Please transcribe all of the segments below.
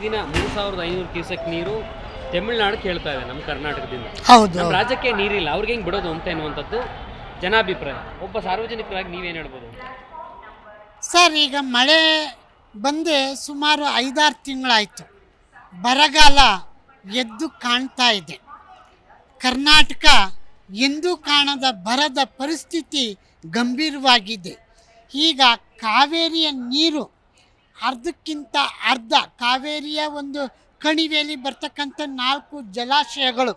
ದಿನ 3500 ಕ್ಯೂಸೆಕ್ ನೀರು ತಮಿಳುನಾಡು ಕೇಳ್ತಾ ಇದೆ ನಮ್ಮ ಕರ್ನಾಟಕದಿಂದ. ಹೌದು ನಮ್ಮ ರಾಜ್ಯಕ್ಕೆ ನೀರಿಲ್ಲ, ಅವ್ರಿಗೆ ಹೆಂಗೆ ಬಿಡೋದು ಅಂತ ಎನ್ನುವಂಥದ್ದು ಜನಾಭಿಪ್ರಾಯ. ಒಬ್ಬ ಸಾರ್ವಜನಿಕರಾಗಿ ನೀವೇನು ಹೇಳ್ಬೋದು? ಸರ್, ಈಗ ಮಳೆ ಬಂದೆ ಸುಮಾರು 5-6 ತಿಂಗಳಾಯಿತು. ಬರಗಾಲ ಎದ್ದು ಕಾಣ್ತಾ ಇದೆ. ಕರ್ನಾಟಕ ಎಂದೂ ಕಾಣದ ಬರದ ಪರಿಸ್ಥಿತಿ ಗಂಭೀರವಾಗಿದೆ. ಈಗ ಕಾವೇರಿಯ ನೀರು ಅರ್ಧಕ್ಕಿಂತ ಅರ್ಧ, ಕಾವೇರಿಯ ಒಂದು ಕಣಿವೆಯಲ್ಲಿ ಬರ್ತಕ್ಕಂಥ 4 ಜಲಾಶಯಗಳು,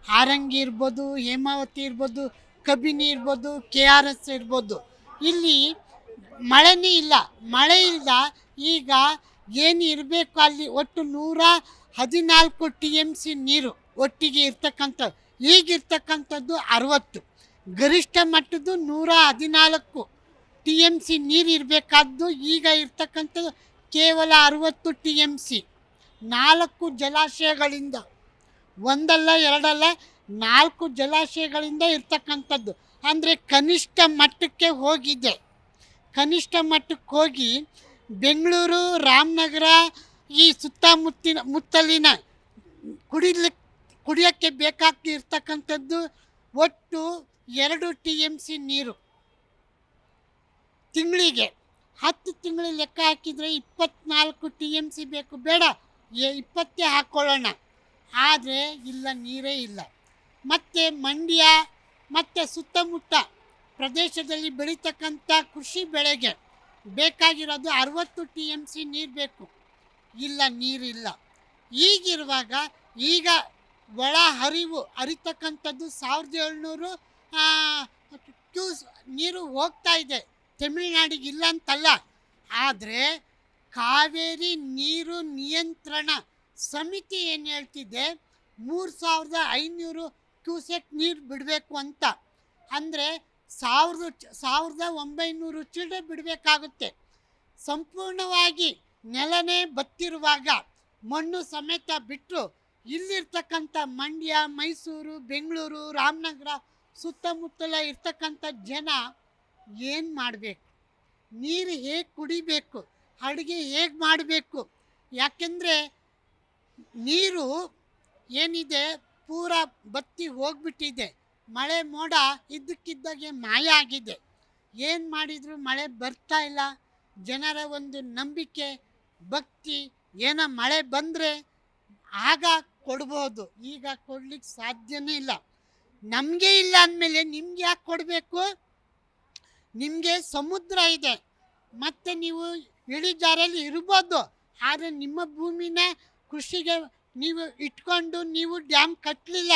ಹಾರಂಗಿ ಇರ್ಬೋದು, ಹೇಮಾವತಿ ಇರ್ಬೋದು, ಕಬಿನಿ ಇರ್ಬೋದು, KRS ಇರ್ಬೋದು, ಇಲ್ಲಿ ಮಳೆನೇ ಇಲ್ಲ. ಮಳೆ ಇಲ್ಲದ ಈಗ ಏನು ಇರಬೇಕು ಅಲ್ಲಿ ಒಟ್ಟು 114 TMC ನೀರು ಒಟ್ಟಿಗೆ ಇರ್ತಕ್ಕಂಥದ್ದು. ಈಗಿರ್ತಕ್ಕಂಥದ್ದು 60, ಗರಿಷ್ಠ ಮಟ್ಟದ್ದು 114 TMC ನೀರು ಇರಬೇಕಾದ್ದು ಈಗ ಇರ್ತಕ್ಕಂಥದ್ದು ಕೇವಲ 60 TMC. 4 ಜಲಾಶಯಗಳಿಂದ, ಒಂದಲ್ಲ ಎರಡಲ್ಲ 4 ಜಲಾಶಯಗಳಿಂದ ಇರ್ತಕ್ಕಂಥದ್ದು. ಅಂದರೆ ಕನಿಷ್ಠ ಮಟ್ಟಕ್ಕೆ ಹೋಗಿದೆ. ಕನಿಷ್ಠ ಮಟ್ಟಕ್ಕೆ ಹೋಗಿ ಬೆಂಗಳೂರು, ರಾಮನಗರ, ಈ ಮುತ್ತಲಿನ ಕುಡಿಯೋಕ್ಕೆ ಬೇಕಾಗಿರ್ತಕ್ಕಂಥದ್ದು ಒಟ್ಟು 2 TMC ನೀರು ತಿಂಗಳಿಗೆ. 10 ತಿಂಗಳು ಲೆಕ್ಕ ಹಾಕಿದರೆ 24 TMC ಬೇಕು. ಬೇಡ 20 ಹಾಕ್ಕೊಳ್ಳೋಣ. ಆದರೆ ಇಲ್ಲ, ನೀರೇ ಇಲ್ಲ. ಮತ್ತು ಮಂಡ್ಯ ಮತ್ತು ಸುತ್ತಮುತ್ತ ಪ್ರದೇಶದಲ್ಲಿ ಬೆಳೀತಕ್ಕಂಥ ಕೃಷಿ ಬೆಳೆಗೆ ಬೇಕಾಗಿರೋದು 60 TMC ನೀರು ಬೇಕು. ಇಲ್ಲ, ನೀರಿಲ್ಲ. ಈಗಿರುವಾಗ ಈಗ ಒಳ ಹರಿತಕ್ಕಂಥದ್ದು 1700 ಕ್ಯೂಸ್ ನೀರು ಹೋಗ್ತಾ ಇದೆ ತಮಿಳುನಾಡಿಗೆ, ಇಲ್ಲ ಅಂತಲ್ಲ. ಆದರೆ ಕಾವೇರಿ ನೀರು ನಿಯಂತ್ರಣ ಸಮಿತಿ ಏನು ಹೇಳ್ತಿದೆ, 3500 ಕ್ಯೂಸೆಕ್ ನೀರು ಬಿಡಬೇಕು ಅಂತ. ಅಂದರೆ 1900 ಚಿಲ್ಲರೆ ಬಿಡಬೇಕಾಗುತ್ತೆ. ಸಂಪೂರ್ಣವಾಗಿ ನೆಲನೇ ಬತ್ತಿರುವಾಗ ಮಣ್ಣು ಸಮೇತ ಬಿಟ್ಟು ಇಲ್ಲಿರ್ತಕ್ಕಂಥ ಮಂಡ್ಯ, ಮೈಸೂರು, ಬೆಂಗಳೂರು, ರಾಮನಗರ ಸುತ್ತಮುತ್ತಲ ಇರ್ತಕ್ಕಂಥ ಜನ ಏನು ಮಾಡಬೇಕು? ನೀರು ಹೇಗೆ ಕುಡಿಬೇಕು? ಅಡುಗೆ ಹೇಗೆ ಮಾಡಬೇಕು? ಯಾಕೆಂದರೆ ನೀರು ಏನಿದೆ ಪೂರ ಬತ್ತಿ ಹೋಗ್ಬಿಟ್ಟಿದೆ. ಮಳೆ ಮೋಡ ಇದ್ದಕ್ಕಿದ್ದಾಗೆ ಮಾಯ ಆಗಿದೆ. ಏನು ಮಾಡಿದರೂ ಮಳೆ ಬರ್ತಾ ಇಲ್ಲ. ಜನರ ಒಂದು ನಂಬಿಕೆ, ಭಕ್ತಿ, ಏನೋ ಮಳೆ ಬಂದರೆ ಆಗ ಕೊಡ್ಬೋದು, ಈಗ ಕೊಡ್ಲಿಕ್ಕೆ ಸಾಧ್ಯನೇ ಇಲ್ಲ. ನಮಗೆ ಇಲ್ಲ ಅಂದಮೇಲೆ ನಿಮ್ಗೆ ಯಾಕೆ ಕೊಡಬೇಕು? ನಿಮಗೆ ಸಮುದ್ರ ಇದೆ, ಮತ್ತು ನೀವು ಇಳಿಜಾರಲ್ಲಿ ಇರ್ಬೋದು. ಆದರೆ ನಿಮ್ಮ ಭೂಮಿನ ಕೃಷಿಗೆ ನೀವು ಇಟ್ಕೊಂಡು ನೀವು ಡ್ಯಾಮ್ ಕಟ್ಟಲಿಲ್ಲ.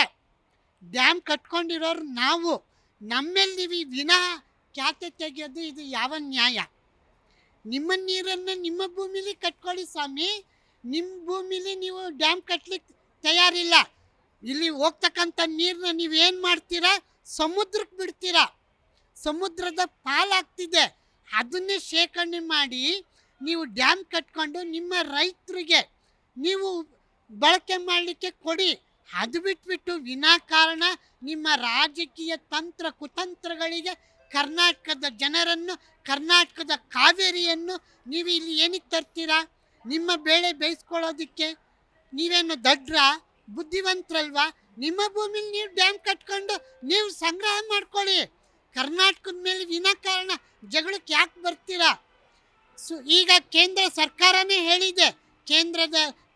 ಡ್ಯಾಮ್ ಕಟ್ಕೊಂಡಿರೋರು ನಾವು. ನಮ್ಮೇಲೆ ನೀವು ವಿನಃ ಖ್ಯಾತೆ ತೆಗೆಯೋದು ಇದು ಯಾವ ನ್ಯಾಯ? ನಿಮ್ಮ ನೀರನ್ನು ನಿಮ್ಮ ಭೂಮಿಲಿ ಕಟ್ಕೊಳ್ಳಿ ಸ್ವಾಮಿ. ನಿಮ್ಮ ಭೂಮಿಲಿ ನೀವು ಡ್ಯಾಮ್ ಕಟ್ಟಲಿಕ್ಕೆ ತಯಾರಿಲ್ಲ. ಇಲ್ಲಿ ಹೋಗ್ತಕ್ಕಂಥ ನೀರನ್ನ ನೀವೇನು ಮಾಡ್ತೀರಾ? ಸಮುದ್ರಕ್ಕೆ ಬಿಡ್ತೀರಾ. ಸಮುದ್ರದ ಪಾಲಾಗ್ತಿದೆ. ಅದನ್ನೇ ಶೇಖರಣೆ ಮಾಡಿ ನೀವು ಡ್ಯಾಮ್ ಕಟ್ಕೊಂಡು ನಿಮ್ಮ ರೈತರಿಗೆ ನೀವು ಬಳಕೆ ಮಾಡಲಿಕ್ಕೆ ಕೊಡಿ. ಅದು ಬಿಟ್ಬಿಟ್ಟು ವಿನಾಕಾರಣ ನಿಮ್ಮ ರಾಜಕೀಯ ತಂತ್ರ ಕುತಂತ್ರಗಳಿಗೆ ಕರ್ನಾಟಕದ ಜನರನ್ನು, ಕರ್ನಾಟಕದ ಕಾವೇರಿಯನ್ನು ನೀವು ಇಲ್ಲಿ ಏನಕ್ಕೆ ತರ್ತೀರಾ? ನಿಮ್ಮ ಬೇಳೆ ಬೇಯಿಸ್ಕೊಳ್ಳೋದಕ್ಕೆ ನೀವೇನು ದಡ್ರ, ಬುದ್ಧಿವಂತರಲ್ವಾ? ನಿಮ್ಮ ಭೂಮಿಲಿ ನೀವು ಡ್ಯಾಮ್ ಕಟ್ಕೊಂಡು ನೀವು ಸಂಗ್ರಹ ಮಾಡ್ಕೊಳ್ಳಿ. ಕರ್ನಾಟಕದ ಮೇಲೆ ವಿನಾಕಾರಣ ಜಗಳಕ್ಕೆ ಯಾಕೆ ಬರ್ತೀರಾ? ಈಗ ಕೇಂದ್ರ ಸರ್ಕಾರನೇ ಹೇಳಿದೆ,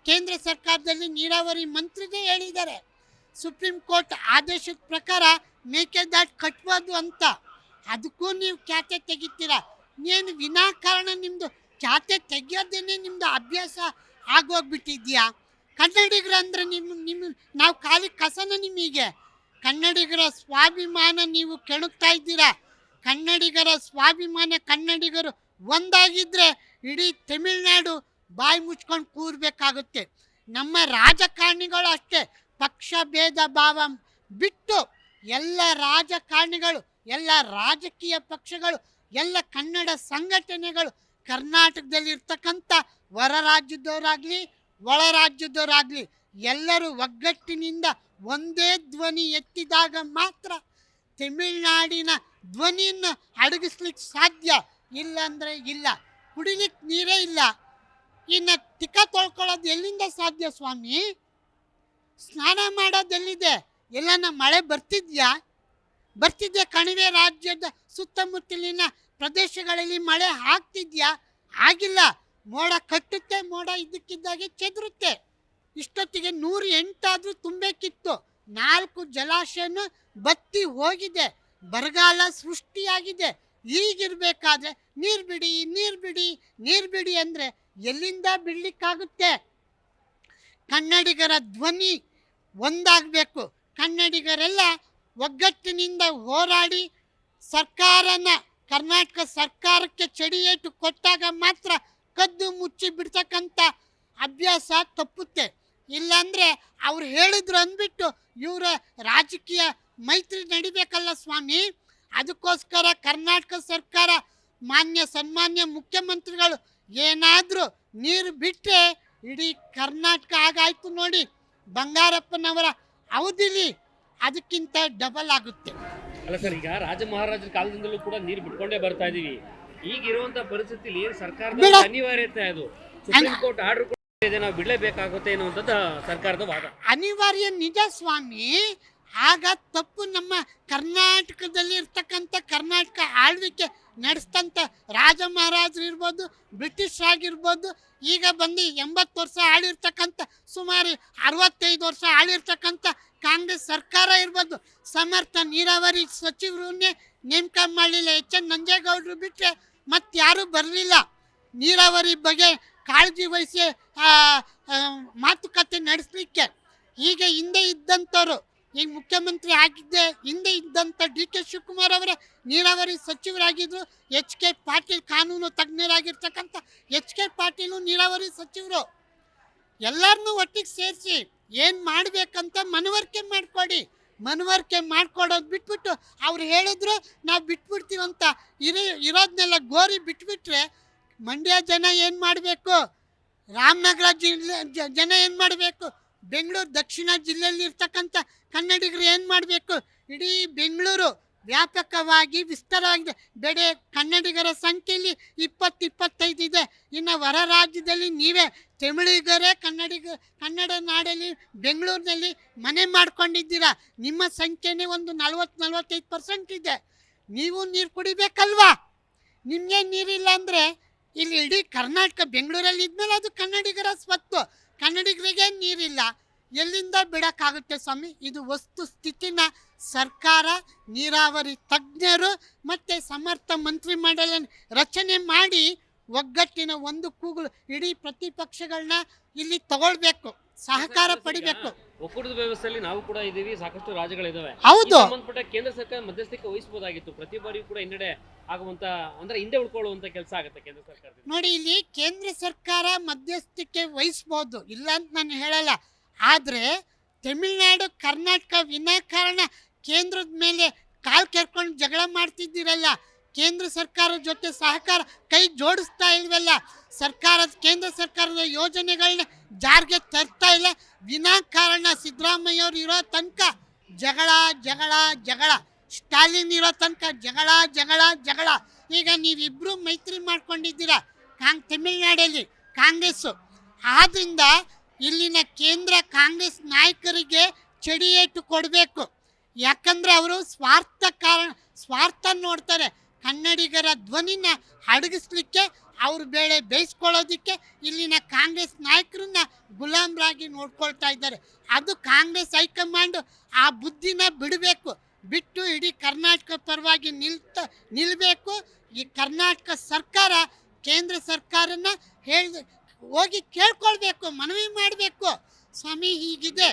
ಕೇಂದ್ರ ಸರ್ಕಾರದಲ್ಲಿ ನೀರಾವರಿ ಮಂತ್ರಿದೇ ಹೇಳಿದ್ದಾರೆ, ಸುಪ್ರೀಂ ಕೋರ್ಟ್ ಆದೇಶದ ಪ್ರಕಾರ ಮೇಕೆದಾಟು ಕಟ್ಬೋದು ಅಂತ. ಅದಕ್ಕೂ ನೀವು ಖ್ಯಾತೆ ತೆಗಿತೀರಾ. ಏನು ವಿನಾಕಾರಣ ನಿಮ್ಮದು ಖ್ಯಾತೆ ತೆಗಿಯೋದೇನೆ ನಿಮ್ಮದು ಅಭ್ಯಾಸ ಆಗೋಗ್ಬಿಟ್ಟಿದ್ಯಾ? ಕನ್ನಡಿಗರ ಅಂದರೆ ನಿಮ್ಮ ನಾವು ಖಾಲಿ ಕಸನ ನಿಮಗೆ? ಕನ್ನಡಿಗರ ಸ್ವಾಭಿಮಾನ ನೀವು ಕೆಣಕ್ತಾ ಇದ್ದೀರಾ. ಕನ್ನಡಿಗರ ಸ್ವಾಭಿಮಾನ, ಕನ್ನಡಿಗರು ಒಂದಾಗಿದ್ದರೆ ಇಡೀ ತಮಿಳುನಾಡು ಬಾಯಿ ಮುಚ್ಕೊಂಡು ಕೂರಬೇಕಾಗುತ್ತೆ. ನಮ್ಮ ರಾಜಕಾರಣಿಗಳು ಅಷ್ಟೇ, ಪಕ್ಷ ಭೇದ ಭಾವ ಬಿಟ್ಟು ಎಲ್ಲ ರಾಜಕಾರಣಿಗಳು, ಎಲ್ಲ ರಾಜಕೀಯ ಪಕ್ಷಗಳು, ಎಲ್ಲ ಕನ್ನಡ ಸಂಘಟನೆಗಳು ಕರ್ನಾಟಕದಲ್ಲಿರ್ತಕ್ಕಂಥ ಹೊರ ರಾಜ್ಯದವರಾಗಲಿ ಒಳ ರಾಜ್ಯದವರಾಗಲಿ ಎಲ್ಲರೂ ಒಗ್ಗಟ್ಟಿನಿಂದ ಒಂದೇ ಧ್ವನಿ ಎತ್ತಿದಾಗ ಮಾತ್ರ ತಮಿಳುನಾಡಿನ ಧ್ವನಿಯನ್ನು ಅಡಗಿಸ್ಲಿಕ್ಕೆ ಸಾಧ್ಯ. ಇಲ್ಲಾಂದರೆ ಇಲ್ಲ. ಕುಡಿಲಿಕ್ಕೆ ನೀರೇ ಇಲ್ಲ. ಇನ್ನು ತಿಕ್ಕ ತೊಳ್ಕೊಳ್ಳೋದು ಎಲ್ಲಿಂದ ಸಾಧ್ಯ ಸ್ವಾಮಿ? ಸ್ನಾನ ಮಾಡೋದು ಎಲ್ಲಿದೆ? ಎಲ್ಲನ ಮಳೆ ಬರ್ತಿದ್ಯಾ? ಕಣಿವೆ ರಾಜ್ಯದ ಸುತ್ತಮುತ್ತಲಿನ ಪ್ರದೇಶಗಳಲ್ಲಿ ಮಳೆ ಆಗ್ತಿದ್ಯಾ? ಆಗಿಲ್ಲ. ಮೋಡ ಕಟ್ಟುತ್ತೆ, ಮೋಡ ಇದ್ದಕ್ಕಿದ್ದಾಗೆ ಚೆದರುತ್ತೆ. ಇಷ್ಟೊತ್ತಿಗೆ 108 ಆದರೂ ತುಂಬಬೇಕಿತ್ತು. 4 ಜಲಾಶಯನೂ ಬತ್ತಿ ಹೋಗಿದೆ, ಬರಗಾಲ ಸೃಷ್ಟಿಯಾಗಿದೆ. ಈಗಿರ್ಬೇಕಾದ್ರೆ ನೀರು ಬಿಡಿ ನೀರು ಬಿಡಿ ನೀರು ಬಿಡಿ ಅಂದರೆ ಎಲ್ಲಿಂದ ಬಿಡಲಿಕ್ಕಾಗುತ್ತೆ? ಕನ್ನಡಿಗರ ಧ್ವನಿ ಒಂದಾಗಬೇಕು. ಕನ್ನಡಿಗರೆಲ್ಲ ಒಗ್ಗಟ್ಟಿನಿಂದ ಹೋರಾಡಿ ಕರ್ನಾಟಕ ಸರ್ಕಾರಕ್ಕೆ ಚಡಿಯೇಟು ಕೊಟ್ಟಾಗ ಮಾತ್ರ ಕದ್ದು ಮುಚ್ಚಿ ಬಿಡ್ತಕ್ಕಂಥ ಅಭ್ಯಾಸ ತಪ್ಪುತ್ತೆ. ಇಲ್ಲಾಂದರೆ ಅವ್ರು ಹೇಳಿದ್ರು ಅಂದ್ಬಿಟ್ಟು ಇವರ ರಾಜಕೀಯ ಮೈತ್ರಿ ನಡಿಬೇಕಲ್ಲ ಸ್ವಾಮಿ. ಅದಕ್ಕೋಸ್ಕರ ಕರ್ನಾಟಕ ಸರ್ಕಾರ ಸನ್ಮಾನ್ಯ ಮುಖ್ಯಮಂತ್ರಿಗಳು ಏನಾದರೂ ನೀರು ಬಿಟ್ಟರೆ ಇಡೀ ಕರ್ನಾಟಕ ಆಗಾಯ್ತು ನೋಡಿ. ಬಂಗಾರಪ್ಪನವರ ಅವಧಿಲಿ ಅದಕ್ಕಿಂತ ಡಬಲ್ ಆಗುತ್ತೆ. ಅಲ್ಲ ಸರ್, ಈಗ ರಾಜ ಮಹಾರಾಜರ ಕಾಲದಿಂದಲೂ ಕೂಡ ನೀರು ಬಿಟ್ಕೊಂಡೇ ಬರ್ತಾ ಇದೀವಿ. ಈಗಿರುವಂತ ಪರಿಸ್ಥಿತಿಲಿ ಸರ್ಕಾರದ ಅನಿವಾರ್ಯತೆ, ಅದು ಸುಪ್ರೀಂ ಕೋರ್ಟ್ ಆರ್ಡರ್ ಕೂಡ ಇದೆ, ನಾವು ಬಿಡಲೇಬೇಕಾಗುತ್ತೆ ಅನ್ನುವಂಥದ್ದು ಸರ್ಕಾರದ ವಾದ. ಅನಿವಾರ್ಯ ನಿಜ ಸ್ವಾಮಿ. ಆಗ ತಪ್ಪು ನಮ್ಮ ಕರ್ನಾಟಕದಲ್ಲಿ ಇರ್ತಕ್ಕಂಥ ಕರ್ನಾಟಕ ಆಳ್ವಿಕೆ ನಡೆಸ್ತಂಥ ರಾಜ ಮಹಾರಾಜರು ಇರ್ಬೋದು, ಬ್ರಿಟಿಷ್ ಆಗಿರ್ಬೋದು, ಈಗ ಬಂದು 80 ವರ್ಷ ಆಳಿರ್ತಕ್ಕಂಥ ಸುಮಾರು 65 ವರ್ಷ ಆಳಿರ್ತಕ್ಕಂಥ ಕಾಂಗ್ರೆಸ್ ಸರ್ಕಾರ ಇರ್ಬೋದು, ಸಮರ್ಥ ನೀರಾವರಿ ಸಚಿವರನ್ನೇ ನೇಮಕ ಮಾಡಲಿಲ್ಲ. ಎನ್ ನಂಜೇಗೌಡರು ಬಿಟ್ಟರೆ ಮತ್ತಾರೂ ಬರಲಿಲ್ಲ. ನೀರಾವರಿ ಬಗ್ಗೆ ಕಾಳಜಿ ವಹಿಸಿ ಮಾತುಕತೆ ನಡೆಸಲಿಕ್ಕೆ. ಈಗ ಹಿಂದೆ ಇದ್ದಂಥವ್ರು, ಈಗ ಮುಖ್ಯಮಂತ್ರಿ ಆಗಿದ್ದೆ ಹಿಂದೆ ಇದ್ದಂಥ ಡಿ.ಕೆ. ಶಿವಕುಮಾರ್ ಅವರೇ ನೀರಾವರಿ ಸಚಿವರಾಗಿದ್ದರು. ಎಚ್.ಕೆ. ಪಾಟೀಲ್ ಕಾನೂನು ತಜ್ಞರಾಗಿರ್ತಕ್ಕಂಥ ಎಚ್.ಕೆ. ಪಾಟೀಲು ನೀರಾವರಿ ಸಚಿವರು. ಎಲ್ಲರನ್ನೂ ಒಟ್ಟಿಗೆ ಸೇರಿಸಿ ಏನು ಮಾಡಬೇಕಂತ ಮನವರಿಕೆ ಮಾಡಿಕೊಡೋದು ಬಿಟ್ಬಿಟ್ಟು ಅವ್ರು ಹೇಳಿದ್ರು ನಾವು ಬಿಟ್ಬಿಡ್ತೀವಂತ ಇರೋದನ್ನೆಲ್ಲ ಗೋರಿ ಬಿಟ್ಬಿಟ್ರೆ ಮಂಡ್ಯ ಜನ ಏನು ಮಾಡಬೇಕು? ರಾಮನಗರ ಜಿಲ್ಲೆ ಜನ ಏನು ಮಾಡಬೇಕು? ಬೆಂಗಳೂರು ದಕ್ಷಿಣ ಜಿಲ್ಲೆಯಲ್ಲಿ ಇರ್ತಕ್ಕಂಥ ಕನ್ನಡಿಗರು ಏನು ಮಾಡಬೇಕು? ಇಡೀ ಬೆಂಗಳೂರು ವ್ಯಾಪಕವಾಗಿ ವಿಸ್ತಾರವಾಗಿದೆ. ಬೇರೆ ಕನ್ನಡಿಗರ ಸಂಖ್ಯೆಯಲ್ಲಿ 20-25 ಇದೆ. ಇನ್ನು ಹೊರ ರಾಜ್ಯದಲ್ಲಿ ನೀವೇ ತಮಿಳಿಗರೇ ಕನ್ನಡ ನಾಡಲ್ಲಿ ಬೆಂಗಳೂರಿನಲ್ಲಿ ಮನೆ ಮಾಡ್ಕೊಂಡಿದ್ದೀರಾ. ನಿಮ್ಮ ಸಂಖ್ಯೆನೇ ಒಂದು 40-45% ಇದೆ. ನೀವು ನೀರು ಕುಡಿಬೇಕಲ್ವಾ? ನಿಮಗೆ ನೀರಿಲ್ಲ ಅಂದರೆ ಇಲ್ಲಿ ಇಡೀ ಕರ್ನಾಟಕ ಬೆಂಗಳೂರಲ್ಲಿ ಇದ್ಮೇಲೆ ಅದು ಕನ್ನಡಿಗರ ಸ್ವತ್ತು. ಕನ್ನಡಿಗರಿಗೆ ನೀರಿಲ್ಲ, ಎಲ್ಲಿಂದ ಬಿಡೋಕ್ಕಾಗುತ್ತೆ ಸ್ವಾಮಿ? ಇದು ವಸ್ತು ಸ್ಥಿತಿನ ಸರ್ಕಾರ, ನೀರಾವರಿ ತಜ್ಞರು ಮತ್ತು ಸಮರ್ಥ ಮಂತ್ರಿಮಂಡಲ ರಚನೆ ಮಾಡಿ ಒಗ್ಗಟ್ಟಿನ ಒಂದು ಕೂಗಲು ಇಡೀ ಪ್ರತಿಪಕ್ಷಗಳನ್ನ ಇಲ್ಲಿ ತಗೊಳ್ಬೇಕು, ಸಹಕಾರ ಪಡಿಬೇಕು. ಒಕ್ಕೂಟದ ವ್ಯವಸ್ಥೆಯಲ್ಲಿ ನಾವು ಕೂಡ ಇದ್ದೀವಿ, ಸಾಕಷ್ಟು ರಾಜ್ಯಗಳಿದಾವೆ. ಹೌದು, ಸಂಬಂಧಪಟ್ಟ ಕೇಂದ್ರ ಸರ್ಕಾರ ಮಧ್ಯಸ್ಥಿಕೆ ವಹಿಸಬಹುದಾಗಿತ್ತು. ಪ್ರತಿ ಬಾರಿಯೂ ಕೂಡ ಹಿನ್ನಡೆ ಆಗುವಂತ, ಅಂದ್ರೆ ಹಿಂದೆ ಉಳ್ಕೊಳ್ಳುವಂತ ಕೆಲಸ ಆಗುತ್ತೆ ಕೇಂದ್ರ ಸರ್ಕಾರ. ನೋಡಿ, ಇಲ್ಲಿ ಕೇಂದ್ರ ಸರ್ಕಾರ ಮಧ್ಯಸ್ಥಿಕೆ ವಹಿಸ್ಬೋದು, ಇಲ್ಲ ಅಂತ ನಾನು ಹೇಳಲ್ಲ. ಆದರೆ ತಮಿಳುನಾಡು ಕೇರಳ ವಿನಾಕಾರಣ ಕೇಂದ್ರದ ಮೇಲೆ ಕಾಲು ಕೆರ್ಕೊಂಡು ಜಗಳ ಮಾಡ್ತಿದ್ದೀರಲ್ಲ, ಕೇಂದ್ರ ಸರ್ಕಾರದ ಜೊತೆ ಸಹಕಾರ ಕೈ ಜೋಡಿಸ್ತಾ ಇಲ್ವಲ್ಲ, ಕೇಂದ್ರ ಸರ್ಕಾರದ ಯೋಜನೆಗಳನ್ನ ಜಾರಿಗೆ ತರ್ತಾ ಇಲ್ಲ. ವಿನಾಕಾರಣ ಸಿದ್ದರಾಮಯ್ಯವ್ರು ಇರೋ ತನಕ ಜಗಳ, ಸ್ಟಾಲಿನ್ ಇರೋ ತನಕ ಜಗಳ. ಈಗ ನೀವಿಬ್ಬರು ಮೈತ್ರಿ ಮಾಡ್ಕೊಂಡಿದ್ದೀರಾ ತಮಿಳುನಾಡಲ್ಲಿ ಕಾಂಗ್ರೆಸ್ಸು. ಆದ್ದರಿಂದ ಇಲ್ಲಿನ ಕೇಂದ್ರ ಕಾಂಗ್ರೆಸ್ ನಾಯಕರಿಗೆ ಚಡಿಯೇಟು ಕೊಡಬೇಕು. ಯಾಕಂದರೆ ಅವರು ಸ್ವಾರ್ಥ ನೋಡ್ತಾರೆ. ಕನ್ನಡಿಗರ ಧ್ವನಿನ ಅಡಗಿಸ್ಲಿಕ್ಕೆ, ಅವ್ರ ಬೇಳೆ ಬೇಯಿಸ್ಕೊಳ್ಳೋದಕ್ಕೆ ಇಲ್ಲಿನ ಕಾಂಗ್ರೆಸ್ ನಾಯಕರನ್ನ ಗುಲಾಮರಾಗಿ ನೋಡ್ಕೊಳ್ತಾ ಇದ್ದಾರೆ. ಅದು ಕಾಂಗ್ರೆಸ್ ಹೈಕಮಾಂಡು ಆ ಬುದ್ಧಿನ ಬಿಟ್ಟು ಇಡೀ ಕರ್ನಾಟಕ ಪರವಾಗಿ ನಿಲ್ಲಬೇಕು. ಈ ಕರ್ನಾಟಕ ಸರ್ಕಾರ ಕೇಂದ್ರ ಸರ್ಕಾರನ ಹೋಗಿ ಕೇಳ್ಕೊಳ್ಬೇಕು, ಮನವಿ ಮಾಡಬೇಕು. ಸ್ವಾಮಿ ಹೀಗಿದೆ,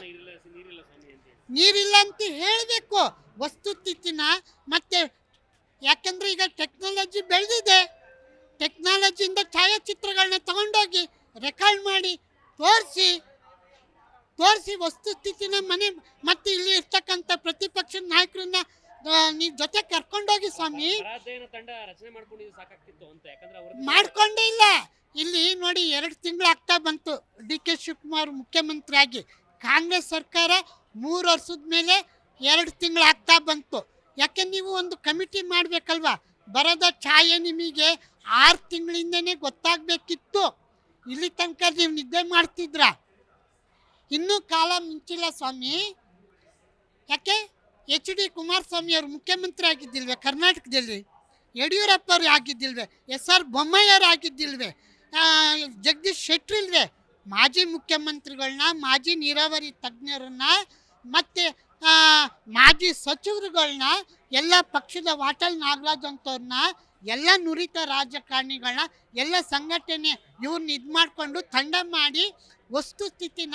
ನೀರಿಲ್ಲ ಅಂತ ಹೇಳಬೇಕು ವಸ್ತುಸ್ಥಿತಿನ. ಮತ್ತೆ ಯಾಕಂದರೆ ಈಗ ಟೆಕ್ನಾಲಜಿ ಬೆಳೆದಿದೆ, ಟೆಕ್ನಾಲಜಿಯಿಂದ ಛಾಯಾಚಿತ್ರಗಳನ್ನ ತಗೊಂಡೋಗಿ ರೆಕಾರ್ಡ್ ಮಾಡಿ ತೋರಿಸಿ ವಸ್ತುಸ್ಥಿತಿನ ಮತ್ತೆ ಇಲ್ಲಿ ಇರ್ತಕ್ಕಂಥ ಪ್ರತಿಪಕ್ಷ ನಾಯಕರನ್ನ ನೀವು ಜೊತೆ ಕರ್ಕೊಂಡೋಗಿ ಸ್ವಾಮಿ. ಮಾಡ್ಕೊಂಡೇ ಇಲ್ಲ. ಇಲ್ಲಿ ನೋಡಿ, 2 ತಿಂಗಳು ಆಗ್ತಾ ಬಂತು ಡಿ.ಕೆ. ಶಿವಕುಮಾರ್ ಮುಖ್ಯಮಂತ್ರಿ ಆಗಿ. ಕಾಂಗ್ರೆಸ್ ಸರ್ಕಾರ 3 ವರ್ಷದ ಮೇಲೆ 2 ತಿಂಗಳು ಆಗ್ತಾ ಬಂತು. ಯಾಕೆ ನೀವು ಒಂದು ಕಮಿಟಿ ಮಾಡಬೇಕಲ್ವಾ? ಬರದ ಛಾಯೆ ನಿಮಗೆ 6 ತಿಂಗಳಿಂದನೇ ಗೊತ್ತಾಗಬೇಕಿತ್ತು. ಇಲ್ಲಿ ತನಕ ನೀವು ನಿದ್ದೆ ಮಾಡ್ತಿದ್ರ? ಇನ್ನೂ ಕಾಲ ಮಿಂಚಿಲ್ಲ ಸ್ವಾಮಿ. ಯಾಕೆ HD ಕುಮಾರಸ್ವಾಮಿ ಅವರು ಮುಖ್ಯಮಂತ್ರಿ ಆಗಿದ್ದಿಲ್ವೇ ಕರ್ನಾಟಕದಲ್ಲಿ? ಯಡಿಯೂರಪ್ಪ ಅವರು ಆಗಿದ್ದಿಲ್ವೇ? SR ಬೊಮ್ಮಾಯಿಯವರು ಆಗಿದ್ದಿಲ್ವೇ? ಜಗದೀಶ್ ಶೆಟ್ಟರ್ ಇಲ್ವೇ? ಮಾಜಿ ಮುಖ್ಯಮಂತ್ರಿಗಳನ್ನ, ಮಾಜಿ ನೀರಾವರಿ ತಜ್ಞರನ್ನ, ಮತ್ತು ಮಾಜಿ ಸಚಿವರುಗಳನ್ನ, ಎಲ್ಲ ಪಕ್ಷದ ವಾಟಾಳ್ ನಾಗರಾಜ್ ಅಂತವ್ರನ್ನ, ಎಲ್ಲ ನುರಿತ ರಾಜಕಾರಣಿಗಳನ್ನ, ಎಲ್ಲ ಸಂಘಟನೆ ಇವ್ರನ್ನ ಇದು ಮಾಡಿಕೊಂಡು ತಂಡ ಮಾಡಿ ವಸ್ತುಸ್ಥಿತಿನ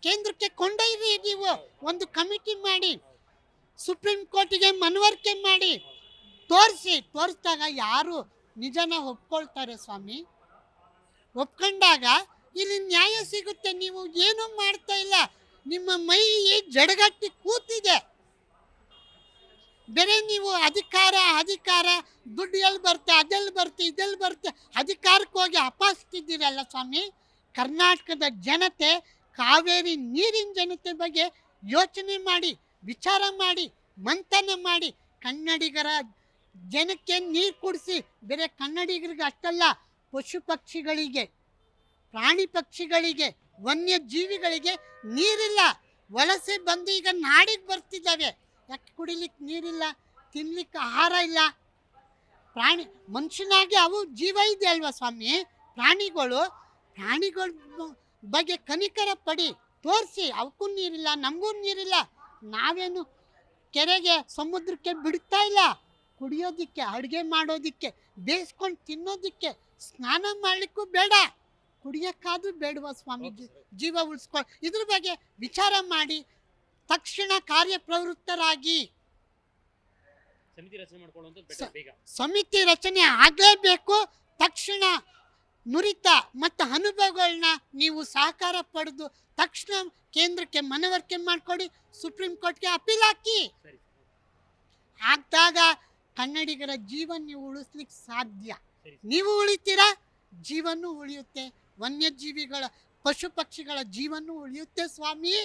ಕೇಂದ್ರಕ್ಕೆ ಕೊಂಡೊಯ್ಯಿರಿ. ನೀವು ಒಂದು ಕಮಿಟಿ ಮಾಡಿ ಸುಪ್ರೀಂ ಕೋರ್ಟಿಗೆ ಮನವರಿಕೆ ಮಾಡಿ ತೋರಿಸಿದಾಗ ಯಾರು ನಿಜನ ಒಪ್ಕೊಳ್ತಾರೆ ಸ್ವಾಮಿ? ಒಪ್ಕೊಂಡಾಗ ಇಲ್ಲಿ ನ್ಯಾಯ ಸಿಗುತ್ತೆ. ನೀವು ಏನೂ ಮಾಡ್ತಾ ಇಲ್ಲ. ನಿಮ್ಮ ಮೈ ಜಡಗಟ್ಟಿ ಕೂತಿದೆ. ಬೇರೆ ನೀವು ಅಧಿಕಾರ ದುಡ್ಡು ಎಲ್ಲಿ ಬರುತ್ತೆ, ಅದೆಲ್ಲಿ ಬರುತ್ತೆ, ಇದೆಲ್ಲಿ ಬರುತ್ತೆ, ಅಧಿಕಾರಕ್ಕೆ ಹೋಗಿ ಅಪಾಸ್ತಿದ್ದೀರಲ್ಲ ಸ್ವಾಮಿ. ಕರ್ನಾಟಕದ ಜನತೆ, ಕಾವೇರಿ ನೀರಿನ ಜನತೆ ಬಗ್ಗೆ ಯೋಚನೆ ಮಾಡಿ, ವಿಚಾರ ಮಾಡಿ, ಮಂಥನ ಮಾಡಿ, ಕನ್ನಡಿಗರ ಜನಕ್ಕೆ ನೀರು ಕುಡಿಸಿ. ಬೇರೆ ಕನ್ನಡಿಗರಿಗೆ ಅಷ್ಟಲ್ಲ, ಪಶು ಪಕ್ಷಿಗಳಿಗೆ, ಪ್ರಾಣಿ ಪಕ್ಷಿಗಳಿಗೆ, ವನ್ಯಜೀವಿಗಳಿಗೆ ನೀರಿಲ್ಲ. ವಲಸೆ ಬಂದು ಈಗ ನಾಡಿಗೆ ಬರ್ತಿದ್ದಾವೆ. ಯಾಕೆ ಕುಡಿಲಿಕ್ಕೆ ನೀರಿಲ್ಲ, ತಿನ್ಲಿಕ್ಕೆ ಆಹಾರ ಇಲ್ಲ. ಮನುಷ್ಯನಾಗಿ ಅವು ಜೀವ ಇದೆ ಅಲ್ವಾ ಸ್ವಾಮಿ? ಪ್ರಾಣಿಗಳ ಬಗ್ಗೆ ಕನಿಕರ ಪಡಿ, ತೋರಿಸಿ. ಅವಕ್ಕೂ ನೀರಿಲ್ಲ, ನಮಗೂ ನೀರಿಲ್ಲ. ನಾವೇನು ಕೆರೆಗೆ, ಸಮುದ್ರಕ್ಕೆ ಬಿಡ್ತಾ ಇಲ್ಲ. ಕುಡಿಯೋದಕ್ಕೆ, ಅಡುಗೆ ಮಾಡೋದಕ್ಕೆ, ಬೇಯಿಸ್ಕೊಂಡು ತಿನ್ನೋದಕ್ಕೆ, ಸ್ನಾನ ಮಾಡಲಿಕ್ಕೂ ಬೇಡ. ಕುಡಿಯೋಕ್ಕಾದ್ರೂ ಬೇಡವಾ ಸ್ವಾಮೀಜಿ? ಜೀವ ಉಳಿಸ್ಕೊಂಡು ಇದ್ರ ಬಗ್ಗೆ ವಿಚಾರ ಮಾಡಿ ತಕ್ಷಣ ಕಾರ್ಯಪ್ರವೃತ್ತರಾಗಿ. ಸಮಿತಿ ರಚನೆ ಆಗಲೇಬೇಕು. ತಕ್ಷಣ ನುರಿತ ಮತ್ತು ಅನುಭವಗಳನ್ನ ನೀವು ಸಹಕಾರ ಪಡೆದು ತಕ್ಷಣ ಕೇಂದ್ರಕ್ಕೆ ಮನವರಿಕೆ ಮಾಡಿಕೊಡಿ, ಸುಪ್ರೀಂ ಕೋರ್ಟ್ಗೆ ಅಪೀಲ್ ಹಾಕಿ. ಆಗ್ದಾಗ ಕನ್ನಡಿಗರ ಜೀವನ ನೀವು ಉಳಿಸ್ಲಿಕ್ಕೆ ಸಾಧ್ಯ. ನೀವು ಉಳಿತೀರಾ, ಜೀವನೂ ಉಳಿಯುತ್ತೆ. ವನ್ಯಜೀವಿಗಳ, ಪಶು ಪಕ್ಷಿಗಳ ಜೀವನೂ ಉಳಿಯುತ್ತೆ ಸ್ವಾಮಿ.